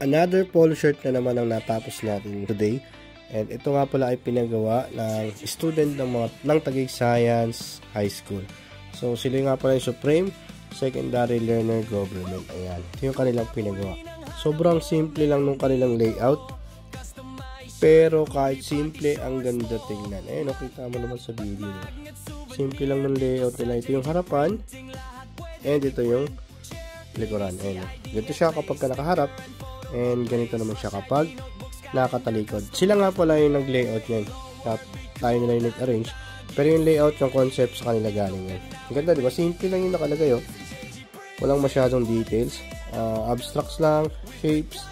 Another polo shirt na naman ang natapos natin today. And ito nga pala ay pinagawa ng student ng Taguig Science High School. So sila nga pala yung Supreme Secondary Learner Government. Ayan, ito yung kanilang pinagawa. Sobrang simple lang nung kanilang layout. Pero kahit simple, ang ganda tingnan. Ayan, nakita mo naman sa video. Simple lang ng layout nila. Ito yung harapan. And ito yung likuran. Ayan. Ganito siya kapag nakaharap. And ganito naman siya kapag nakatalikod. Sila nga pala yung nag-layout yan. Tayo nila yung nag-arrange. Pero yung layout, yung concept sa kanila galing yan. Ang ganda, diba? Simple lang yung nakalagay, oh. Walang masyadong details. Abstracts lang, shapes.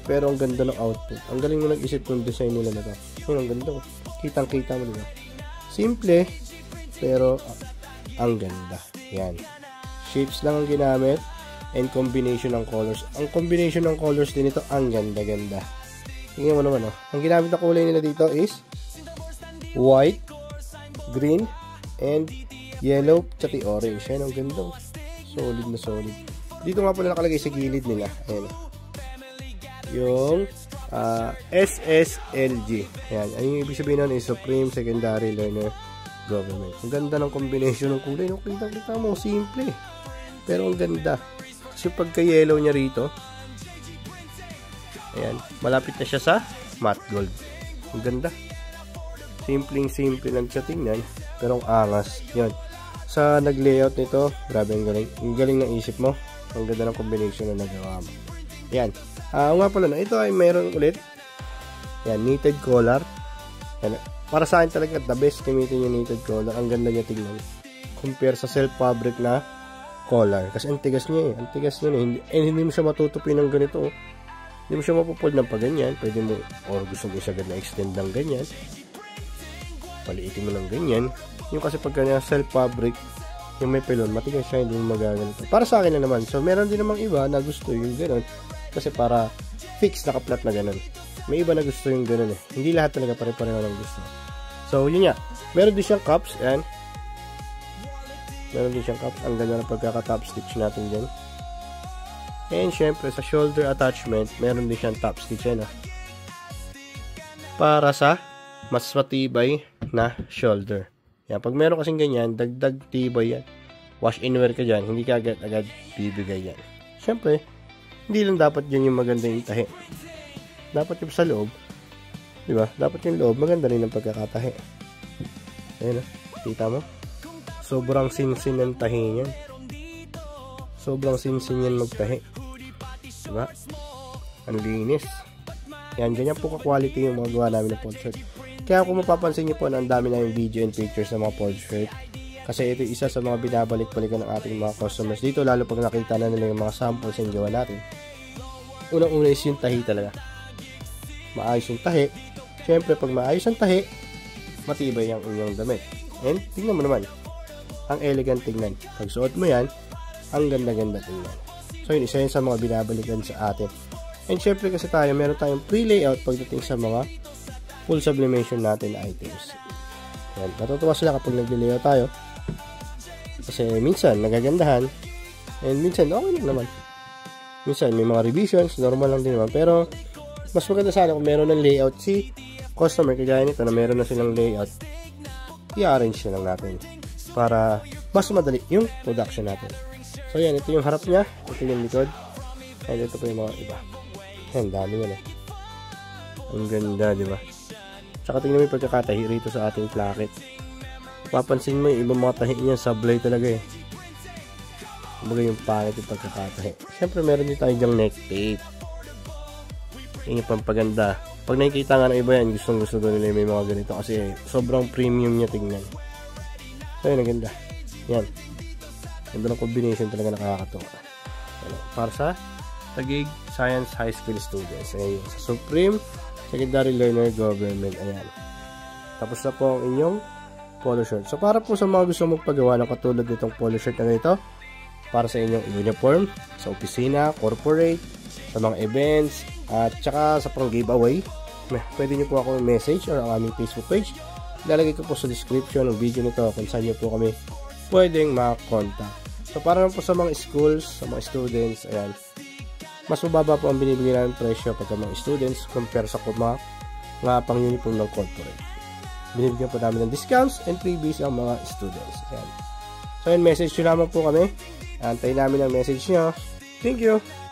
Pero ang ganda ng output. Ang galing mo nag-isip ng design nila na to. Yun, ang ganda, oh. Kitang-kita mo, diba? Simple, pero ang ganda. Yan. Shapes lang ang ginamit. And combination ng colors. Ang combination ng colors din ito, ang ganda-ganda. Tingnan mo naman, oh. Ang ginamit na kulay nila dito is white, green, and yellow, tsati orange. Ayan, ang ganda. Solid na solid. Dito nga pala nakalagay sa gilid nila. Ayan. Yung SSLG. Ayan. Ang ibig sabihin nun is Supreme Secondary Learner Government. Ang ganda ng combination ng kulay. No, kita mo, simple. Pero ang ganda. Kasi pagka-yellow niya rito, ayan, malapit na siya sa matte gold. Ang ganda. Simpleng-simple lang siya tingnan, pero ang angas. Yun. Sa nag-layout nito, grabe ang galing. Ang galing ng isip mo. Ang ganda ng combination na nagawa mo. Yan. Nga pala na, ito ay mayroon ulit. Yan, knitted collar. Yan. Para sa akin talaga, the best gamitin yung knitted collar. Ang ganda niya tingnan. Compare sa self fabric na collar. Kasi ang tigas niya eh. Ang tigas niya eh. Hindi mo siya matutupi ng ganito. Hindi mo siya mapupull ng paganyan. Pwede mo, or gusto mo isagad na extend ng ganyan. Paliitin mo ng ganyan. Yung kasi pag ganyan self fabric, yung may pelon, matigas siya, hindi mo magaganito. Para sa akin na naman. So meron din namang iba na gusto yung gano'n. Kasi para fix nakaplat na gano'n. May iba na gusto yung gano'n eh. Hindi lahat talaga pare-pareho ng gusto. So yun nga. Meron din siyang cups. Ayan. Meron din siyang cups. Ang ganda ng pagkaka-top stitch natin dyan. And syempre sa shoulder attachment, meron din siyang top stitch yan. Para sa mas matibay na shoulder. Yan, pag meron kasing ganyan, dagdag tibay yan. Wash and wear ka dyan, hindi ka agad bibigay yan. Siyempre, hindi lang dapat dyan yung maganda yung tahi. Dapat yung sa loob, diba? Dapat yung loob, maganda rin ang pagkakatahi. Ayan, kita mo? Sobrang sinsin ng tahi yan. Sobrang sinsin yan magtahi. Diba? Ang linis. Yan, ganyan po ka-quality yung mga gawa namin ng polo shirt. Kaya kung mapapansin nyo po na ang dami na yung video and pictures ng mga polo shirt. Kasi ito isa sa mga binabalik-balikan ng ating mga customers dito. Lalo pag nakita na nila yung mga samples yung gawa natin. Unang-una is yung tahi talaga. Maayos yung tahi. Siyempre pag maayos ang tahi, matibay ang inyong damit. And tingnan mo naman. Ang elegant tingnan. Pag suot mo yan, ang ganda-ganda tingnan. So yun, isa yun sa mga binabalikan sa atin. And syempre kasi tayo, meron tayong pre-layout pagdating sa mga full sublimation natin na items. Yan, natutuwa sila kapag nag-layout tayo. Kasi minsan, nagagandahan. And minsan, okay lang naman. Minsan, may mga revisions, normal lang din naman. Pero, mas maganda sana kung meron ng layout si customer, kagaya nito na meron na silang layout, i-arrange na lang natin. Para mas madali yung production natin. So yan, ito yung harap niya, ito yung likod, and ito po yung mga iba. Yan, dami yan eh. Ang ganda, di ba? Tsaka tingnan mo yung pagkakatahi rito sa ating placket. Papansin mo yung ibang mga tahi niya, sablay talaga eh. Kumbaga yung pangit yung pagkakatahi. Siyempre meron din tayo dyang neck tape. Yung pampaganda. Pag nakikita nga ng iba yan, gustong gusto nila may mga ganito kasi sobrang premium niya tingnan. So yun, ang ganda. Yan. Ganda ng combination talaga nakakatuwa. Para sa Taguig Science High School students. Ayan, sa Supreme Secondary Learner Government. Ayan. Tapos na po ang inyong polo shirt. So para po sa mga gusto magpagawa ng katulad nitong polo shirt na ito, para sa inyong uniform, sa opisina, corporate, sa mga events, at saka sa pang giveaway, pwede nyo po ako message or ang aming Facebook page. Lalagay ko po sa description ng video nito kung saan nyo po kami pwedeng makakontak. So para po sa mga schools, sa mga students, ayan, mas mababa po ang binibigay namin presyo pagka mga students compare sa mga pang-uniform ng corporate. Binibigyan po namin ng discounts and freebies ang mga students. Ayan. So, yun, message nyo naman po kami. Antayin namin ang message nyo. Thank you!